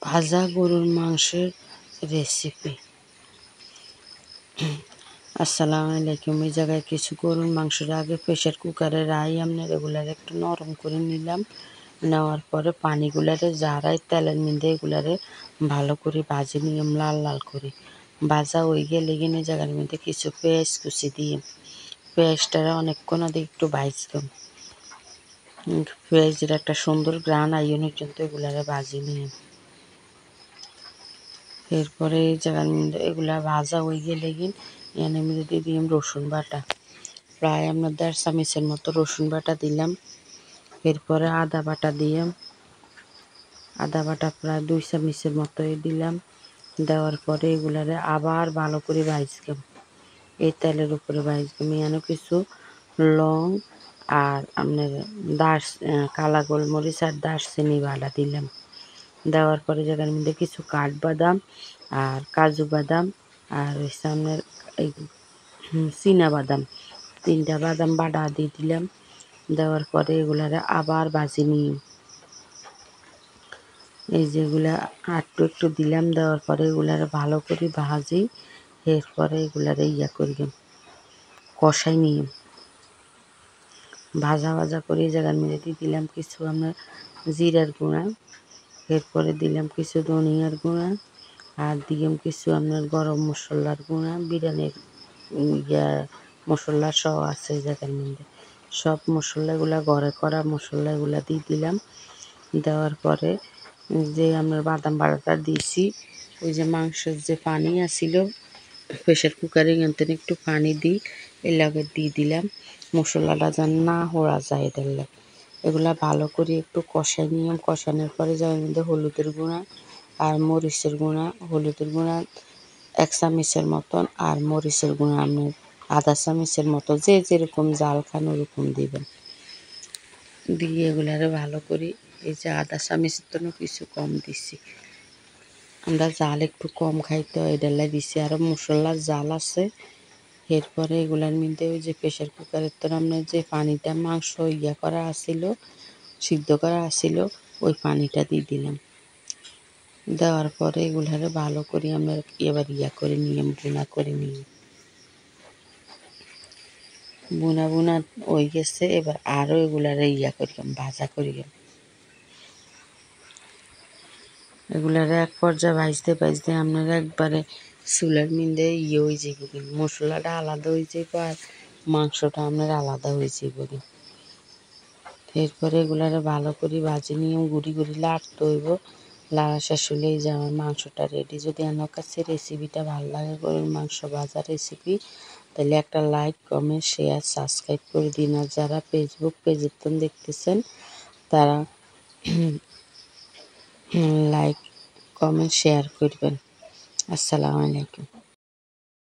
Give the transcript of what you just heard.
ভাজা গরুর মাংসের রেসিপি। আসসালামু আলাইকুম। এই জায়গায় কিছু গরুর মাংসের আগে প্রেশার কুকারে রাই আপনার এগুলার একটু নরম করে নিলাম। নেওয়ার পরে পানিগুলারে জারাই তেলের মধ্যে এগুলারে ভালো করে ভাজি নিলাম লাল লাল করে। ভাজা হয়ে গেলে কিনে জায়গার মধ্যে কিছু পেঁয়াজ কুচি দিয়ে পেঁয়াজটারে অনেকক্ষণ আগে একটু ভাজতাম। পেঁয়াজের একটা সুন্দর গ্রান আইনের জন্য এগুলারে ভাজি নিয়ে এরপরে এই জায়গার মধ্যে এগুলা ভাজা হয়ে গেলে এর মধ্যে দিয়ে দিলাম রসুন বাটা, প্রায় আমরা 1.5 চামচের মতো রসুন বাটা দিলাম। এরপরে আদা বাটা দিলাম, আদা বাটা প্রায় 2 চামচের মতোই দিলাম। দেওয়ার পরে এগুলারে আবার ভালো করে ভাজলাম, এই তেলের উপরে ভাজলাম। এখানে কিছু লং আর আপনার কালা গোলমরিচ আর দারচিনি বাটা দিলাম। দেওয়ার পরে জায়গার মধ্যে কিছু কাঠবাদাম আর কাজু বাদাম আর আপনার এই চীনা বাদাম, 3টা বাদাম বাটা দিয়ে দিলাম। দেওয়ার পরে এগুলারে আবার ভাজি নিই, এই যেগুলা একটু একটু দিলাম। দেওয়ার পরে এগুলারে ভালো করে ভাজি, এরপরে এগুলারে করি কষাই নিই ভাজা ভাজা করে। এই জায়গার মধ্যে দিয়ে দিলাম কিছু আমরা জিরার গুঁড়া, এরপরে দিলাম কিছু ধনিয়ার গুঁড়া আর দিলাম কিছু আপনার গরম মশলার গুঁড়া, বিরিয়ানির মশলা সহ আছে এই জায়গার মধ্যে। সব মশলাগুলা ঘরে করা মশলাগুলা দিয়ে দিলাম। দেওয়ার পরে যে আমরা বাদাম বাটাটা দিয়েছি, ওই যে মাংসের যে পানি আসিল প্রেশার কুকারে এখান একটু পানি দিই এর লাগে দিয়ে দিলাম। মশলাটা যেন না হোড়া যায় এটার লাগে এগুলা ভালো করে একটু কষাই নিলাম। কষানোর পরে যার মধ্যে হলুদের গুঁড়া আর মরিচের গুঁড়া, হলুদের গুঁড়া 1 চামচের মতন আর মরিচের গুঁড়া আপনার আধা চামচের মতো, যে যেরকম জাল খান ওরকম দিবেন। দিয়ে এগুলারে ভালো করে, এই যে আধা চামচের জন্য কিছু কম দিছি, আমরা জাল একটু কম খাইতে হয় এডালাই দিছি। আরও মশলার জাল আছে। এরপরে এগুলার মধ্যে ওই যে প্রেশার কুকারের তো আপনার যে পানিটা মাংস করা আসিল, সিদ্ধ করা আসিল, ওই পানিটা দিয়ে দিলাম। দেওয়ার পরে এগুলারে ভালো করে আমরা এবার করে নিয়ে বুনা করে নিই। বুনা বুনা হয়ে গেছে, এবার আরও এগুলারে করিলাম ভাজা করিলাম। এগুলারে এক পর্যায়ে ভাজতে ভাজতে আপনারা একবারে চুলার মধ্যে হয়ে যাইব, মশলাটা আলাদা হয়ে যাইব আর মাংসটা আপনার আলাদা হয়ে যাইব। এরপরে এগুলারে ভালো করে ভাজি নিয়ে গুড়ি গুড়ি লাড়তে হইব। লাড়া শেষ হলেই যে আমার মাংসটা রেডি। যদি আমার কাছে রেসিপিটা ভালো লাগে গরুর মাংস ভাজা রেসিপি, তাহলে একটা লাইক কমেন্ট শেয়ার সাবস্ক্রাইব করে দিন। আর যারা ফেসবুক পেজের তো দেখতেছেন তারা লাইক কমেন্ট শেয়ার করবেন। আসসালামু আলাইকুম।